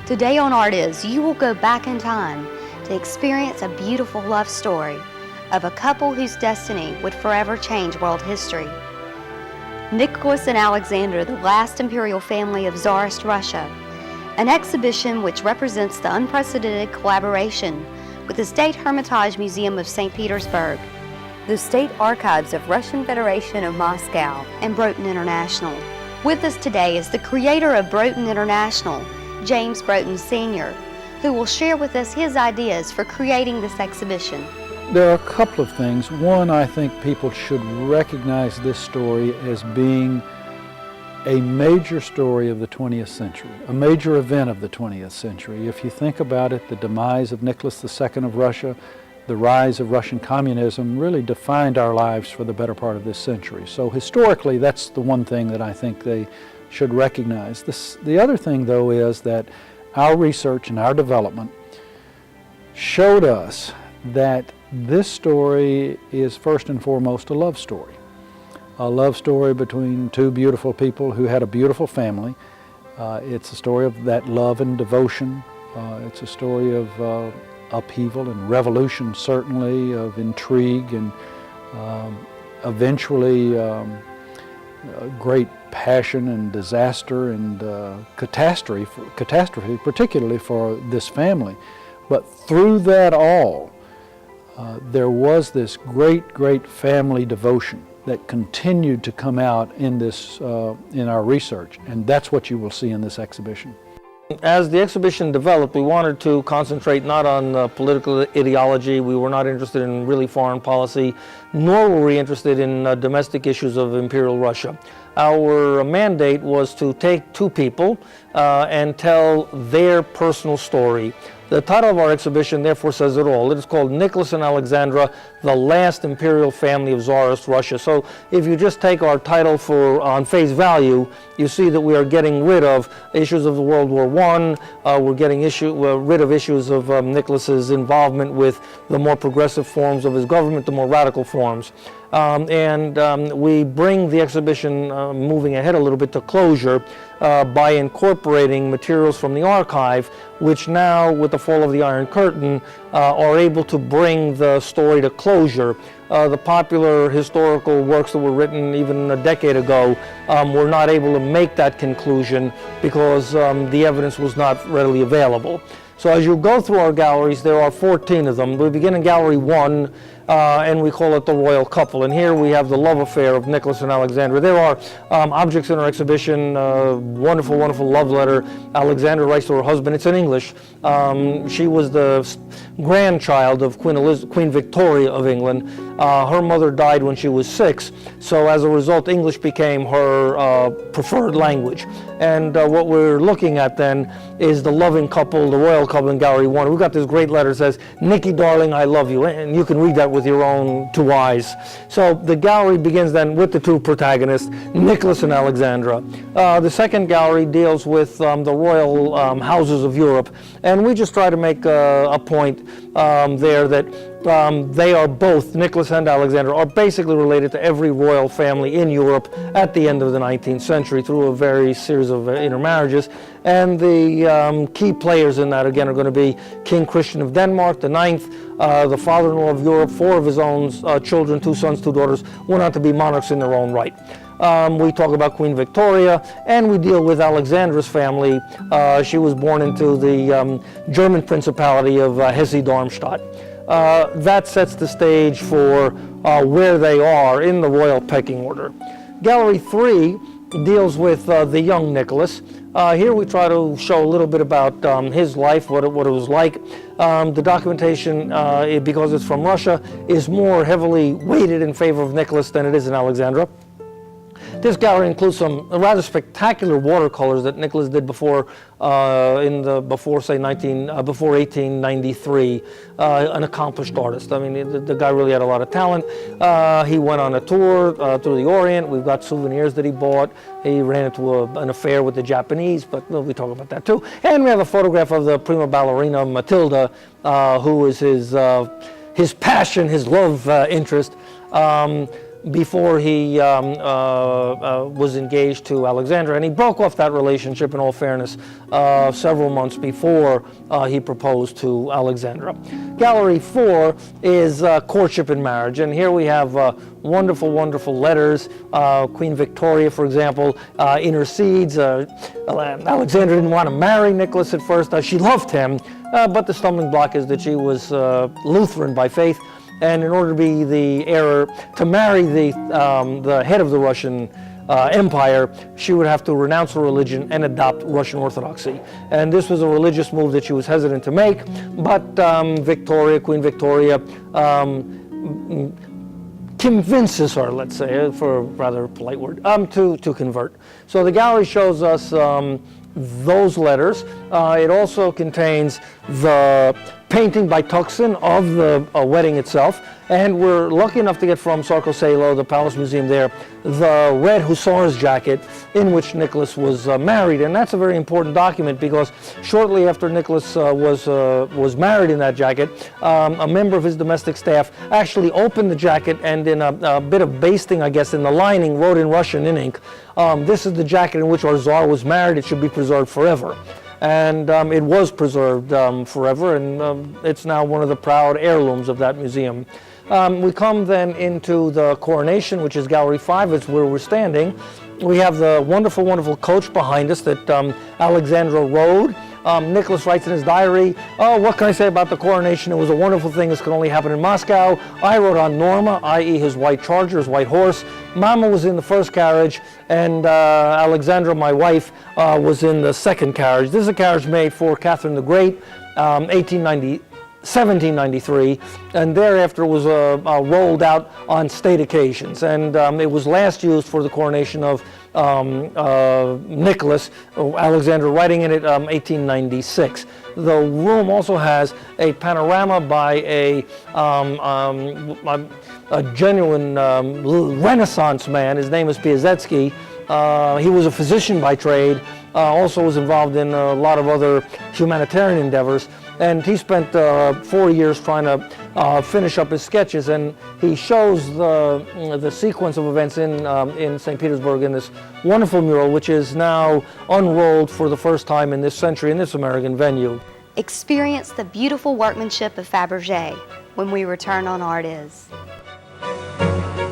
Today on Art Is, you will go back in time to experience a beautiful love story of a couple whose destiny would forever change world history. Nicholas and Alexandra, the last imperial family of Tsarist Russia, an exhibition which represents the unprecedented collaboration with the State Hermitage Museum of St. Petersburg, the State Archives of Russian Federation of Moscow, and Broughton International. With us today is the creator of Broughton International, James Broughton Sr., who will share with us his ideas for creating this exhibition. There are a couple of things. One, I think people should recognize this story as being a major story of the 20th century, a major event of the 20th century. If you think about it, the demise of Nicholas II of Russia, the rise of Russian communism really defined our lives for the better part of this century. So historically, that's the one thing that I think they should recognize. The other thing, though, is that our research and our development showed us that this story is first and foremost a love story between two beautiful people who had a beautiful family. It's a story of that love and devotion. It's a story of upheaval and revolution, certainly, of intrigue and eventually great passion and disaster and catastrophe, particularly for this family. But through that all, there was this great family devotion that continued to come out in this, in our research, and that's what you will see in this exhibition. As the exhibition developed, we wanted to concentrate not on political ideology. We were not interested in really foreign policy, nor were we interested in domestic issues of Imperial Russia. Our mandate was to take two people and tell their personal story. The title of our exhibition therefore says it all. It is called Nicholas and Alexandra, the Last Imperial Family of Tsarist Russia. So if you just take our title on face value, you see that we are getting rid of issues of World War I. We're getting rid of issues of Nicholas's involvement with the more progressive forms of his government, the more radical forms. We bring the exhibition, moving ahead a little bit, to closure by incorporating materials from the archive, which now, with the fall of the Iron Curtain, are able to bring the story to closure. The popular historical works that were written even a decade ago were not able to make that conclusion because the evidence was not readily available. So as you go through our galleries, there are 14 of them. We begin in Gallery 1, and we call it the Royal Couple. And here we have the love affair of Nicholas and Alexandra. There are objects in our exhibition, wonderful love letter Alexandra writes to her husband. It's in English. She was the grandchild of Queen Victoria of England. Her mother died when she was 6, so as a result, English became her preferred language. And what we're looking at then is the loving couple, the royal couple in Gallery 1. We've got this great letter that says, "Nicky, darling, I love you," and you can read that with your own two eyes. So the gallery begins then with the two protagonists, Nicholas and Alexandra. The second gallery deals with the royal houses of Europe, and we just try to make a point there that they are both, Nicholas and Alexandra, are basically related to every royal family in Europe at the end of the 19th century through a very series of intermarriages. And the key players in that, again, are going to be King Christian of Denmark, the 9th, the father-in-law of Europe. 4 of his own children, 2 sons, 2 daughters, went on to be monarchs in their own right. We talk about Queen Victoria, and we deal with Alexandra's family. She was born into the German Principality of Hesse-Darmstadt. That sets the stage for where they are in the royal pecking order. Gallery 3 deals with the young Nicholas. Here we try to show a little bit about his life, what it was like. The documentation, because it's from Russia, is more heavily weighted in favor of Nicholas than it is in Alexandra. This gallery includes some rather spectacular watercolors that Nicholas did before 1893. An accomplished artist. I mean, the guy really had a lot of talent. He went on a tour through the Orient. We've got souvenirs that he bought. He ran into an affair with the Japanese, but we talk about that too. And we have a photograph of the prima ballerina Matilda, who is his passion, his love interest. before he was engaged to Alexandra, and he broke off that relationship, in all fairness, several months before he proposed to Alexandra. Gallery 4 is courtship and marriage, and here we have wonderful, wonderful letters. Queen Victoria, for example, intercedes. Alexandra didn't want to marry Nicholas at first. She loved him, but the stumbling block is that she was Lutheran by faith. And in order to be the heir, to marry the head of the Russian Empire, she would have to renounce her religion and adopt Russian Orthodoxy. And this was a religious move that she was hesitant to make, but Queen Victoria, convinces her, let's say, for a rather polite word, to convert. So the gallery shows us those letters. It also contains the painting by Tuxen of the wedding itself, and we're lucky enough to get from Sarkoselo, the Palace Museum there, the red hussar's jacket in which Nicholas was married, and that's a very important document because shortly after Nicholas was married in that jacket, a member of his domestic staff actually opened the jacket and in a bit of basting, I guess, in the lining, wrote in Russian in ink, "This is the jacket in which our Tsar was married. It should be preserved forever." And it was preserved forever, and it's now one of the proud heirlooms of that museum. We come then into the coronation, which is Gallery 5, it's where we're standing. We have the wonderful, wonderful coach behind us that Alexandra rode. Nicholas writes in his diary, "Oh, what can I say about the coronation? It was a wonderful thing. This could only happen in Moscow. I rode on Norma, i.e. his white charger, his white horse. Mama was in the first carriage, and Alexandra, my wife, was in the second carriage. This is a carriage made for Catherine the Great, 1793, and thereafter was rolled out on state occasions. And it was last used for the coronation of Nicholas, Alexandra writing in it 1896. The room also has a panorama by a genuine Renaissance man. His name is Piasecki. He was a physician by trade, also was involved in a lot of other humanitarian endeavors, and he spent 4 years trying to finish up his sketches, and he shows the sequence of events in St. Petersburg in this wonderful mural, which is now unrolled for the first time in this century in this American venue. Experience the beautiful workmanship of Fabergé when we return on Art Is.